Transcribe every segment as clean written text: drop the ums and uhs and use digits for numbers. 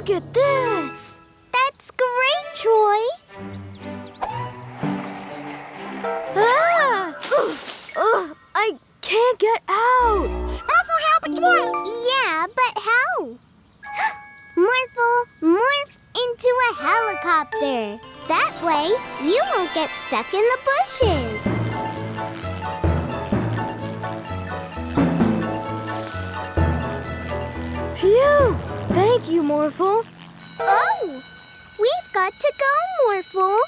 Look at this! That's great, Troy. Ah! I can't get out. Morphle, help a Troy. Yeah, but how? Morphle, morph into a helicopter. That way, you won't get stuck in the bushes. Phew! Thank you, Morphle. Oh, we've got to go, Morphle.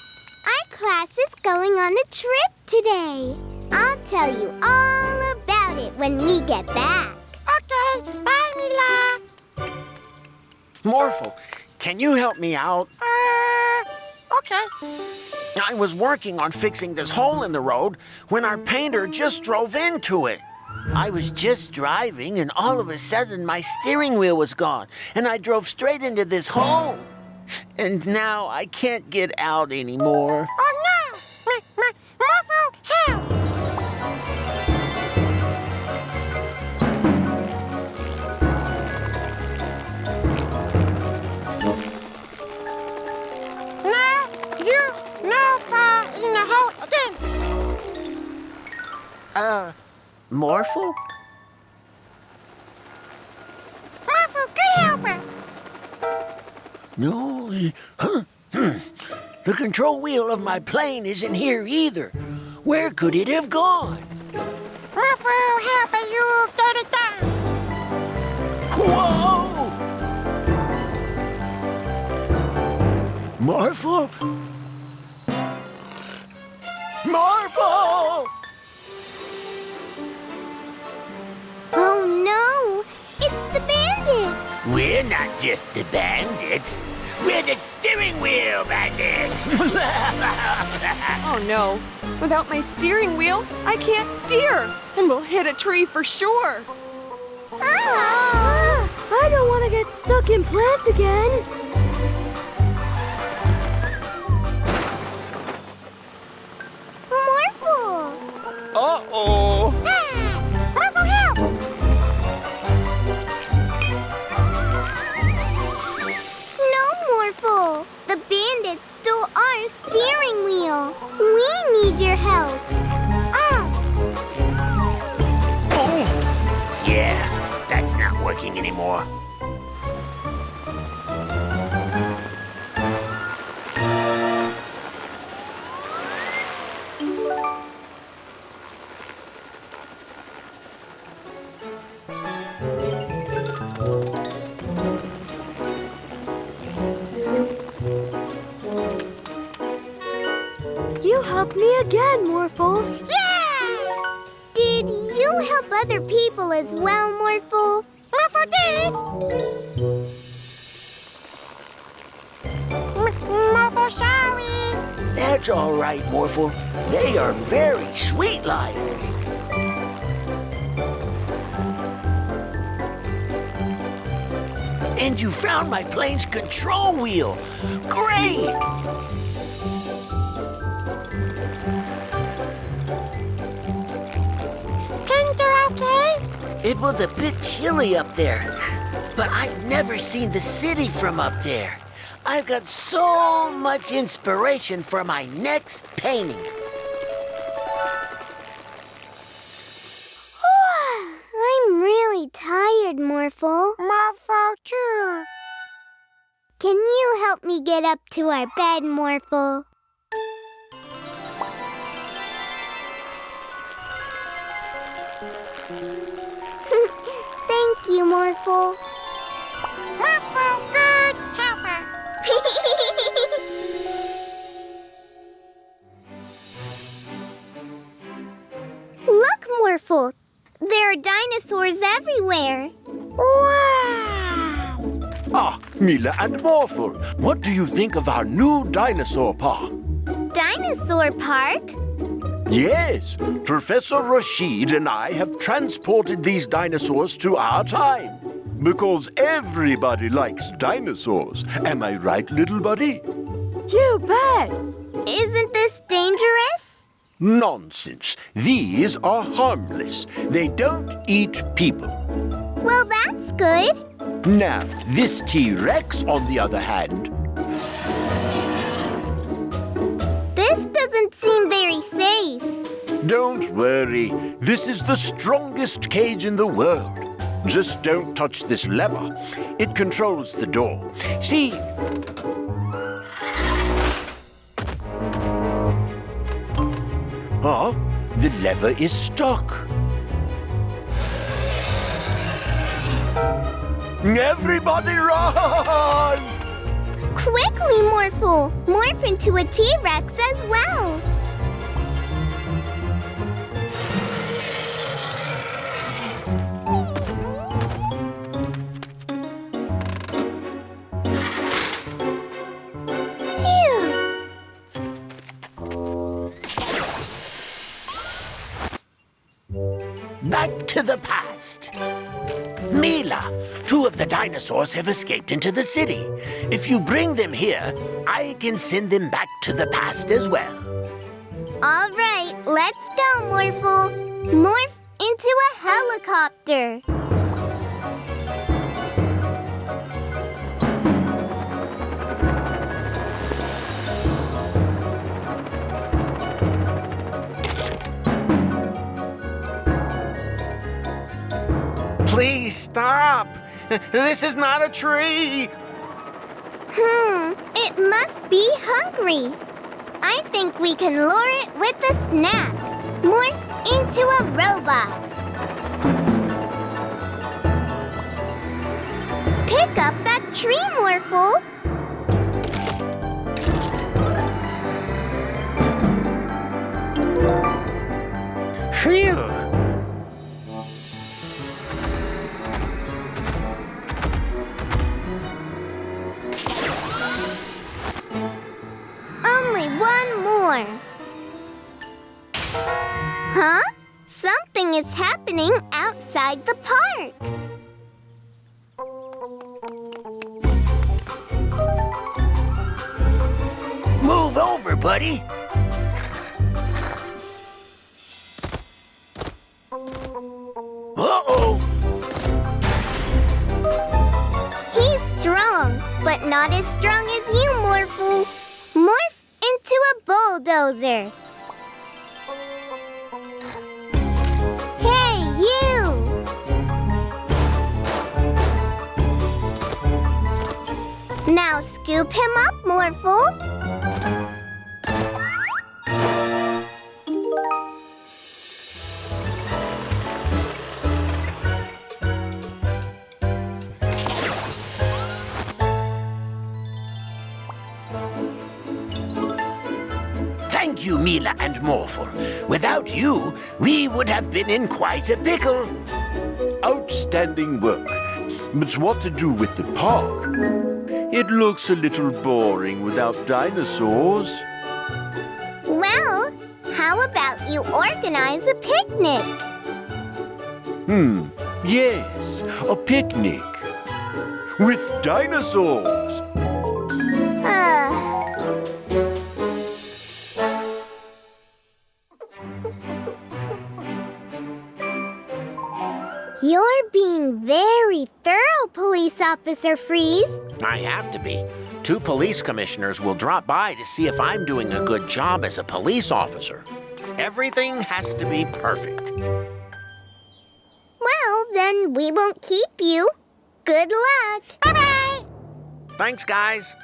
Our class is going on a trip today. I'll tell you all about it when we get back. Okay, bye, Mila. Morphle, can you help me out? Okay. I was working on fixing this hole in the road when our painter just drove into it. I was just driving, and all of a sudden my steering wheel was gone, and I drove straight into this hole. And now I can't get out anymore. Oh, no! Morphle, help! Now you no fall in the hole again. Morphle? Morphle, good helper. No. The control wheel of my plane isn't here either. Where could it have gone? Morphle, help you get it done. Whoa! Morphle? Morphle! Oh, no. It's the bandits. We're not just the bandits. We're the steering wheel bandits. Oh no, without my steering wheel, I can't steer, and we'll hit a tree for sure. Ah! I don't want to get stuck in plants again. Morphle! Uh-oh. Morphle, help! No, Morphle. The bandits stole our steering wheel. We need your help. Oh. Yeah, that's not working anymore. You helped me again, Morphle. Yeah! Did you help other people as well, Morphle? Morphle did! Morphle, sorry. That's all right, Morphle. They are very sweet lions. And you found my plane's control wheel. Great! Okay? It was a bit chilly up there, but I've never seen the city from up there. I've got so much inspiration for my next painting. I'm really tired, Morphle. Morphle, too. Can you help me get up to our bed, Morphle? Thank you, Morphle. Morphle, good helper. Look, Morphle. There are dinosaurs everywhere. Wow! Ah, Mila and Morphle, what do you think of our new dinosaur park? Dinosaur Park? Yes, Professor Rashid and I have transported these dinosaurs to our time. Because everybody likes dinosaurs. Am I right, little buddy? You bet. Isn't this dangerous? Nonsense. These are harmless. They don't eat people. Well, that's good. Now, this T-Rex, on the other hand... This doesn't seem very safe. Don't worry. This is the strongest cage in the world. Just don't touch this lever. It controls the door. See? Oh, the lever is stuck. Everybody run! Quickly, Morphle! Morph into a T-Rex as well! Back to the past. Mila, 2 of the dinosaurs have escaped into the city. If you bring them here, I can send them back to the past as well. All right, let's go, Morphle. Morph into a helicopter. Please stop. This is not a tree. It must be hungry. I think we can lure it with a snack. Morph into a robot. Pick up that tree, Morphle. Phew. Only one more. Huh? Something is happening outside the park. Move over, buddy. Uh-oh. He's strong, but not as strong as you, Morphle. Morph into a bulldozer. Hey, you! Now scoop him up, Morphle. Thank you, Mila and Morphle. Without you, we would have been in quite a pickle. Outstanding work. But what to do with the park? It looks a little boring without dinosaurs. Well, how about you organize a picnic? Yes, a picnic. With dinosaurs. You're being very thorough, Police Officer Freeze. I have to be. 2 police commissioners will drop by to see if I'm doing a good job as a police officer. Everything has to be perfect. Well, then we won't keep you. Good luck. Bye-bye. Thanks, guys.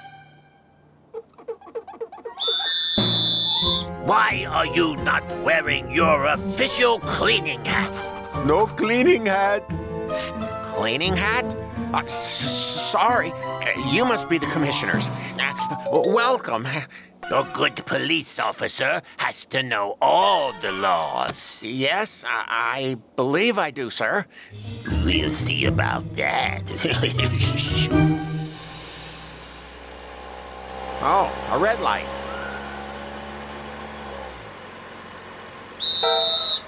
Why are you not wearing your official cleaning hat? No cleaning hat. Cleaning hat? Sorry. You must be the commissioners. Welcome. A good police officer has to know all the laws. Yes, I believe I do, sir. We'll see about that. Oh, a red light.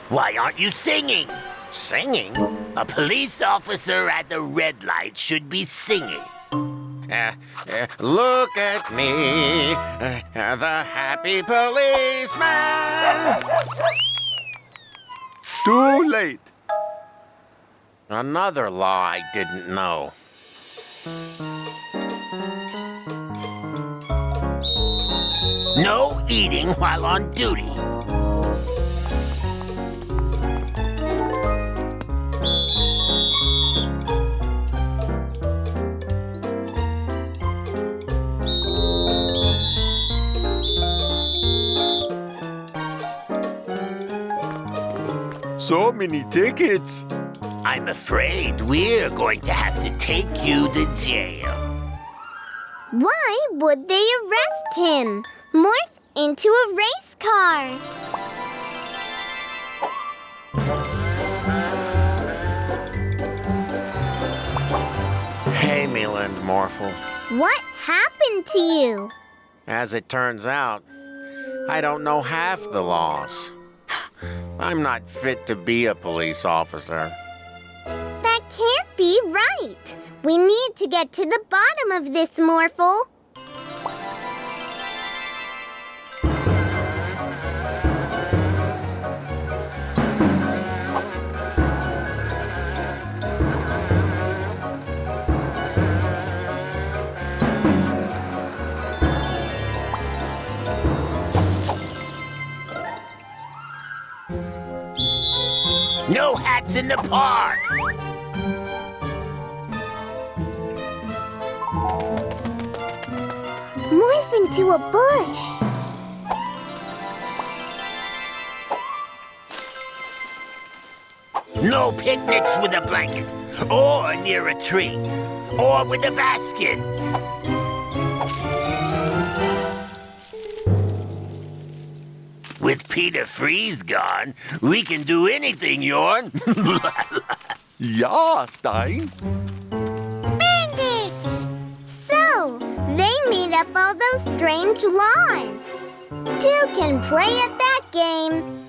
Why aren't you singing? Singing? A police officer at the red light should be singing. Look at me, the happy policeman. Too late. Another law I didn't know. No eating while on duty. So many tickets. I'm afraid we're going to have to take you to jail. Why would they arrest him? Morph into a race car. Hey, Mila and Morphle. What happened to you? As it turns out, I don't know half the laws. I'm not fit to be a police officer. That can't be right. We need to get to the bottom of this, Morphle. No hats in the park! Morph into a bush. No picnics with a blanket, or near a tree, or with a basket. With Peter Freeze gone, we can do anything, Yorn. Ja, Stein. Bandits! So, they made up all those strange laws. Two can play at that game.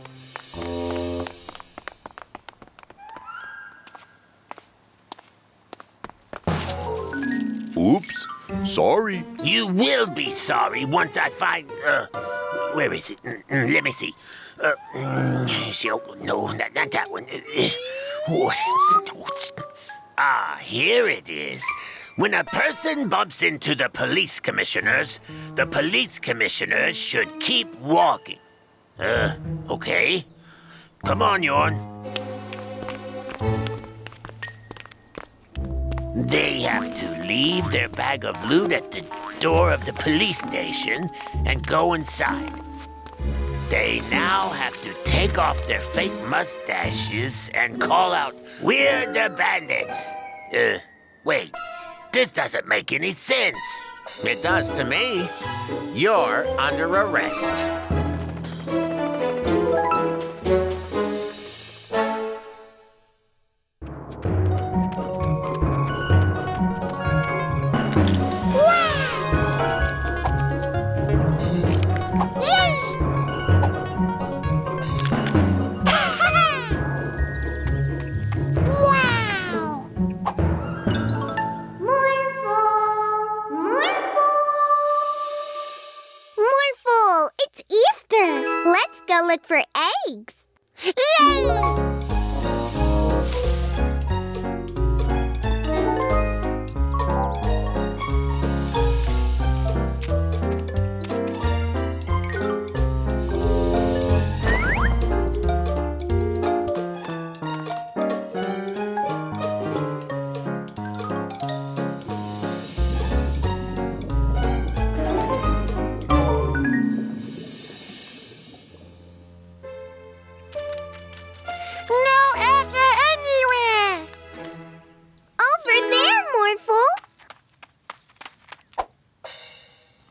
Oops, sorry. You will be sorry once I find, where is it? Let me see. No, not that one. Ah, here it is. When a person bumps into the police commissioners should keep walking. Okay. Come on, Yorn. They have to leave their bag of loot at the door of the police station and go inside. They now have to take off their fake mustaches and call out, "We're the bandits." Wait, this doesn't make any sense. It does to me. You're under arrest. Look for eggs. Yay!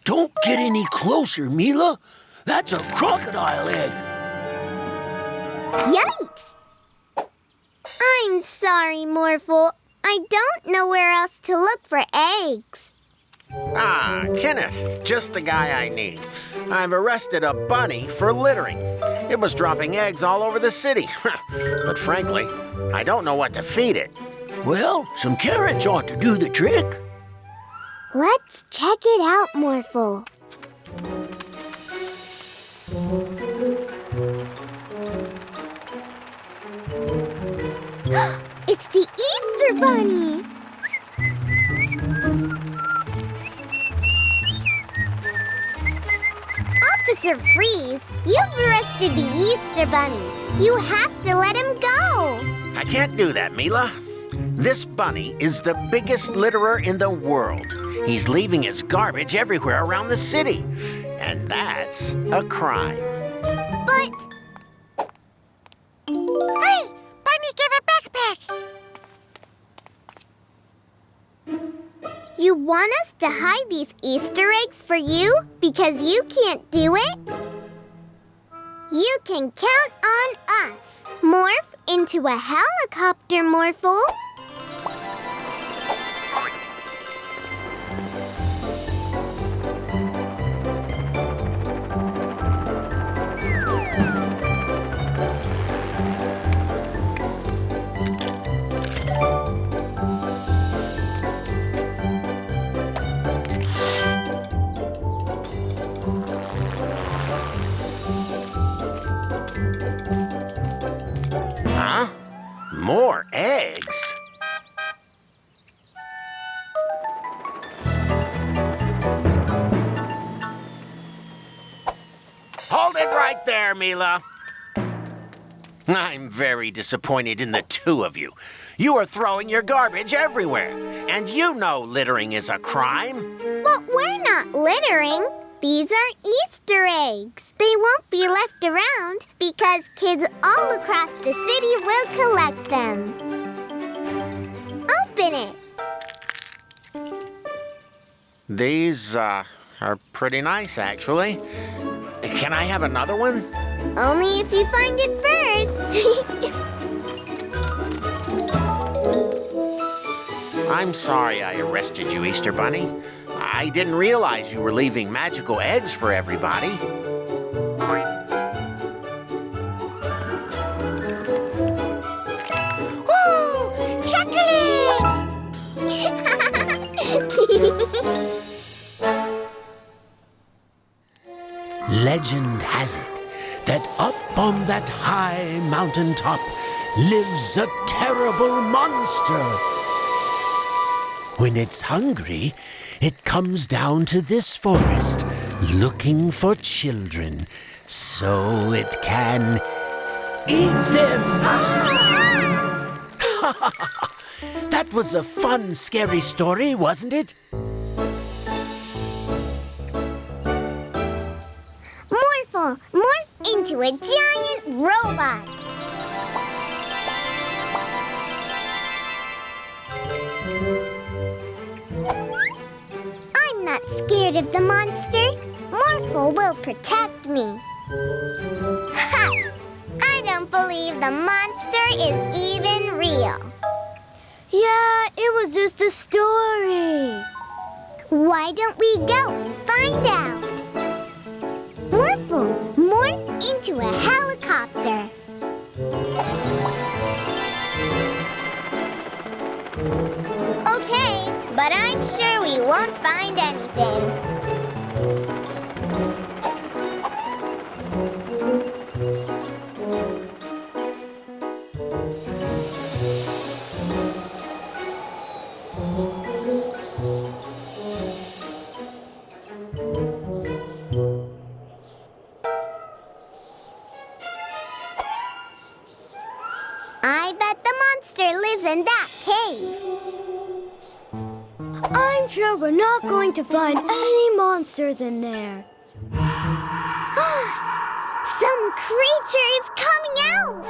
Don't get any closer, Mila. That's a crocodile egg. Yikes! I'm sorry, Morphle. I don't know where else to look for eggs. Ah, Kenneth, just the guy I need. I've arrested a bunny for littering. It was dropping eggs all over the city. But frankly, I don't know what to feed it. Well, some carrots ought to do the trick. Let's check it out, Morphle. It's the Easter Bunny! I'll Professor Freeze, you've arrested the Easter Bunny. You have to let him go. I can't do that, Mila. This bunny is the biggest litterer in the world. He's leaving his garbage everywhere around the city. And that's a crime. But... Hey, Bunny, give a backpack. You want us to hide these Easter eggs for you because you can't do it? You can count on us. Morph into a helicopter, Morphle. Huh? More eggs? Hold it right there, Mila. I'm very disappointed in the two of you. You are throwing your garbage everywhere, and you know littering is a crime. But we're not littering. These are Easter eggs. They won't be left around because kids all across the city will collect them. Open it. These, are pretty nice, actually. Can I have another one? Only if you find it first. I'm sorry I arrested you, Easter Bunny. I didn't realize you were leaving magical eggs for everybody. Woo! Chocolate! Legend has it that up on that high mountain top lives a terrible monster. When it's hungry, it comes down to this forest looking for children so it can eat them. That was a fun, scary story, wasn't it? Morphle, morph into a giant robot. I'm not scared of the monster. Morphle will protect me. Ha! I don't believe the monster is even real. Yeah, it was just a story. Why don't we go and find out? Morphle, morph into a helicopter. Okay, but I'm sure we won't find anything. I bet the monster lives in that cave. I'm sure we're not going to find any monsters in there. Some creature is coming out!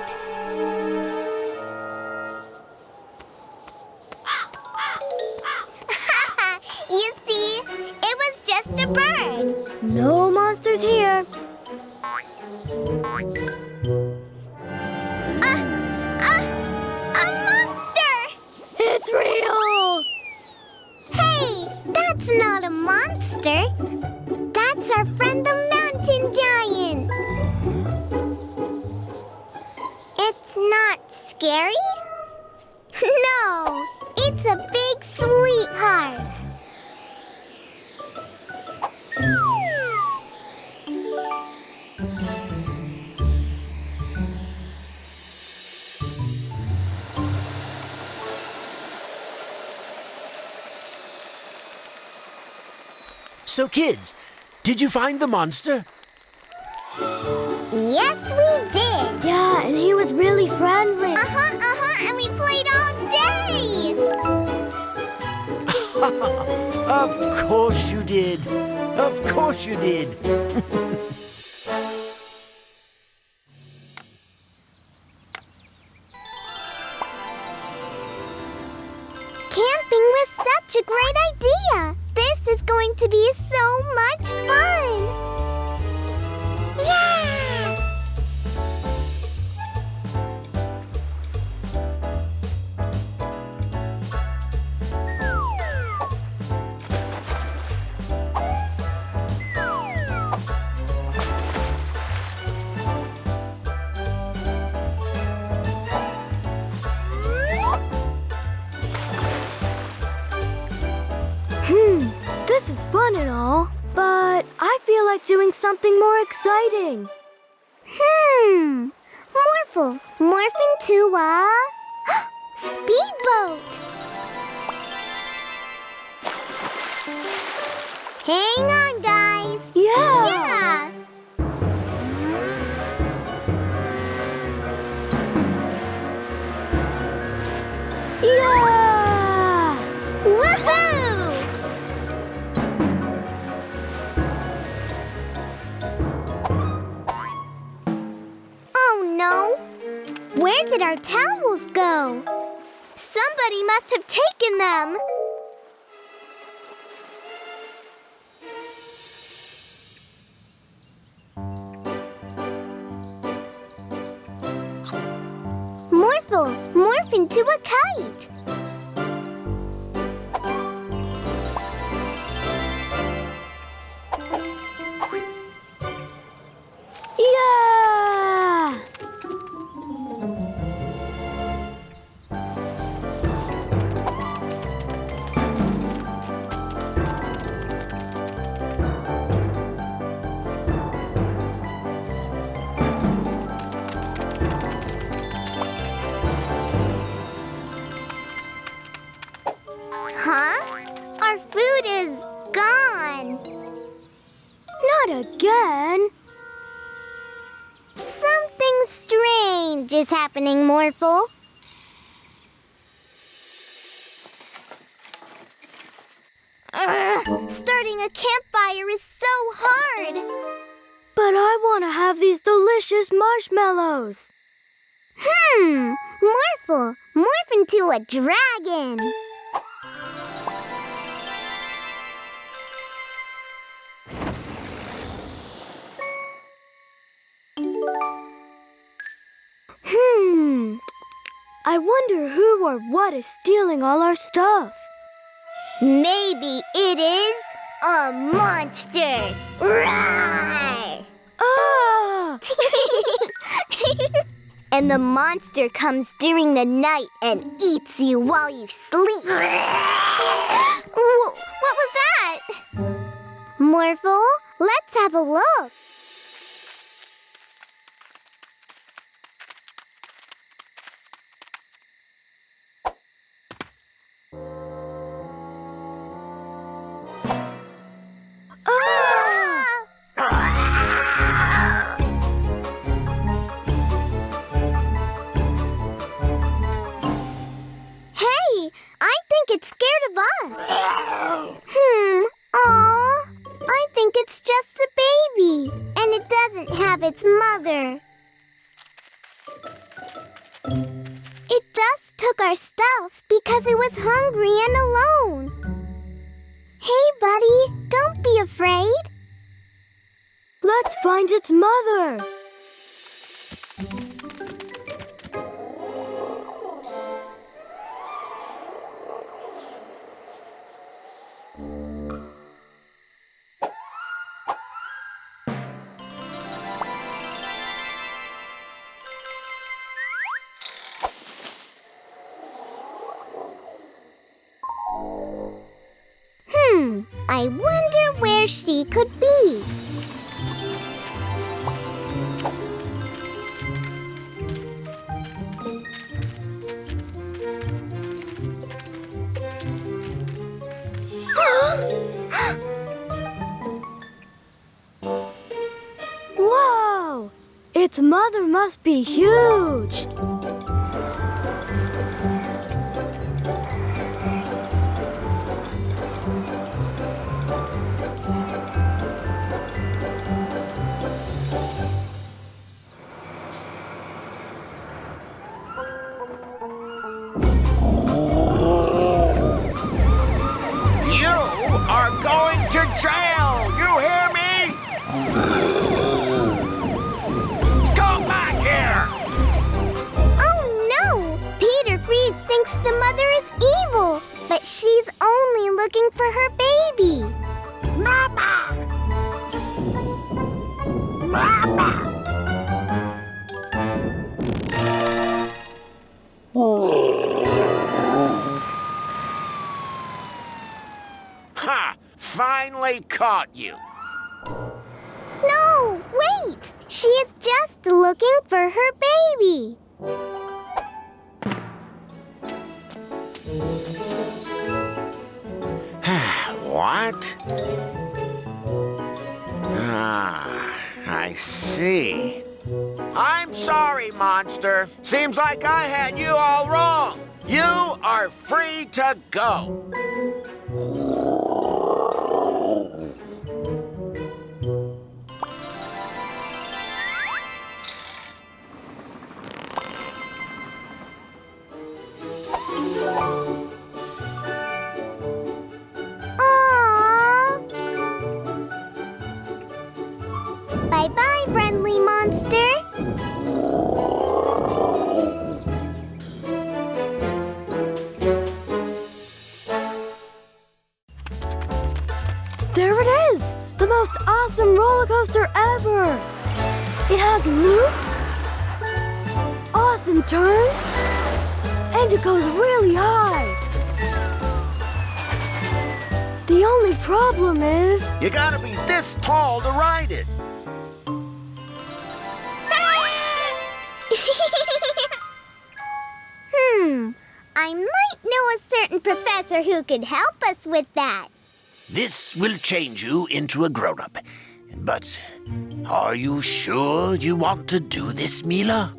You see, it was just a bird. No monsters here. A monster! It's real! Hey, that's not a monster. That's our friend the mountain giant. It's not scary? No, it's a big sweetheart. So kids, did you find the monster? Yes, we did. Yeah, and he was really friendly. And we played all day. Of course you did. Of course you did. Camping was such a great idea. This is going to be so much fun. Yeah! This is fun and all, but I feel like doing something more exciting. Morphle, morph into a speedboat. Hang on, guys. Yeah. Yeah! Woohoo! Oh no! Where did our towels go? Somebody must have taken them. Morphle, morph into a kite. Yeah! Huh? Our food is gone. Not again. Something strange is happening, Morphle. Starting a campfire is so hard. But I want to have these delicious marshmallows. Morphle, morph into a dragon. I wonder who or what is stealing all our stuff. Maybe it is a monster. Roar! Ah! And the monster comes during the night and eats you while you sleep. What was that? Morphle, let's have a look. Hey, I think it's scared of us. Aw, I think it's just a baby, and it doesn't have its mother. It just took our stuff because it was hungry and alone. Hey, buddy, don't be afraid. Let's find its mother. I wonder where she could be. Whoa! its mother must be huge. Going to jail! You hear me? Come back here! Oh no! Peter Freeze thinks the mother is evil, but she's only looking for her baby. Mama! Mama! Ha! Finally caught you. No, wait! She is just looking for her baby. What? Ah, I see. I'm sorry, monster. Seems like I had you all wrong. You are free to go. Bye-bye, friendly monster. There it is! The most awesome roller coaster ever! It has loops, awesome turns, and it goes really high. The only problem is... You gotta be this tall to ride it. I might know a certain professor who could help us with that. This will change you into a grown-up. But are you sure you want to do this, Mila?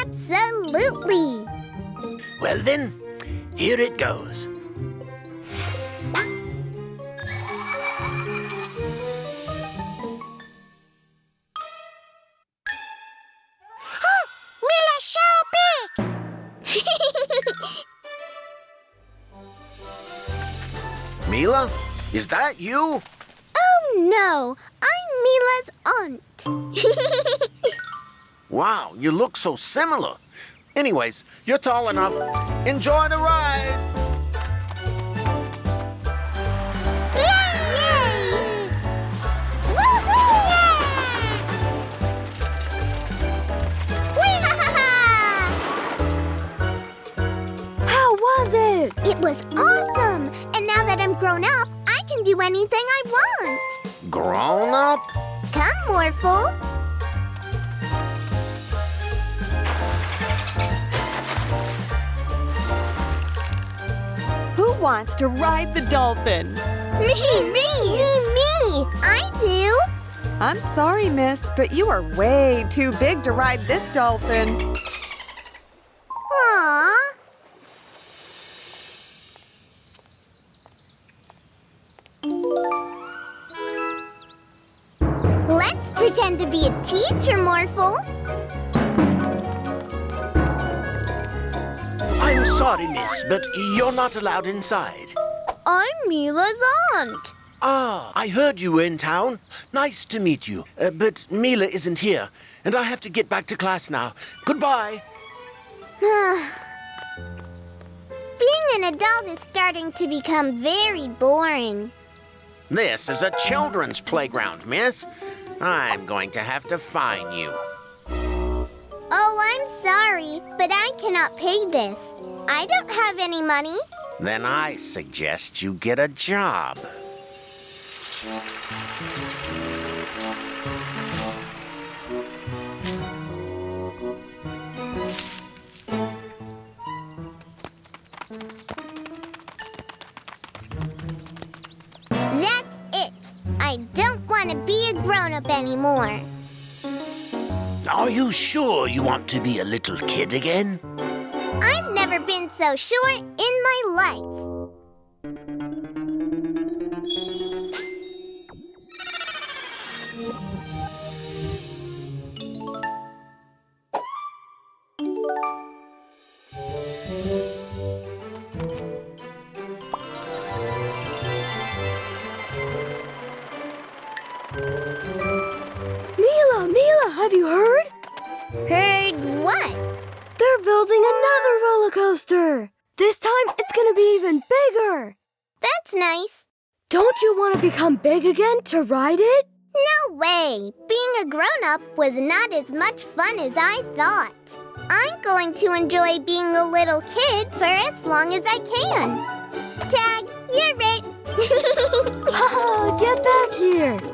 Absolutely. Well then, here it goes. Mila so big! Mila, is that you? Oh no, I'm Mila's aunt. Wow, you look so similar. Anyways, you're tall enough. Enjoy the ride. Yay! Woohoo! How was it? It was awesome! And now that I'm grown up, I can do anything I want. Grown up? Come, Morphle. Who wants to ride the dolphin? Me! I do. I'm sorry, miss, but you are way too big to ride this dolphin. Aww. Let's pretend to be a teacher, Morphle. I'm sorry, miss, but you're not allowed inside. I'm Mila's aunt. Ah, I heard you were in town. Nice to meet you. But Mila isn't here, and I have to get back to class now. Goodbye. Being an adult is starting to become very boring. This is a children's playground, miss. I'm going to have to fine you. Oh, I'm sorry, but I cannot pay this. I don't have any money. Then I suggest you get a job. That's it. I don't want to be a grown-up anymore. Are you sure you want to be a little kid again? I've never been so sure in my life. Mila, have you heard? Heard what? They're building another roller coaster. This time it's gonna be even bigger. That's nice. Don't you want to become big again to ride it? No way! Being a grown-up was not as much fun as I thought. I'm going to enjoy being a little kid for as long as I can. Tag, you're it! Get back here.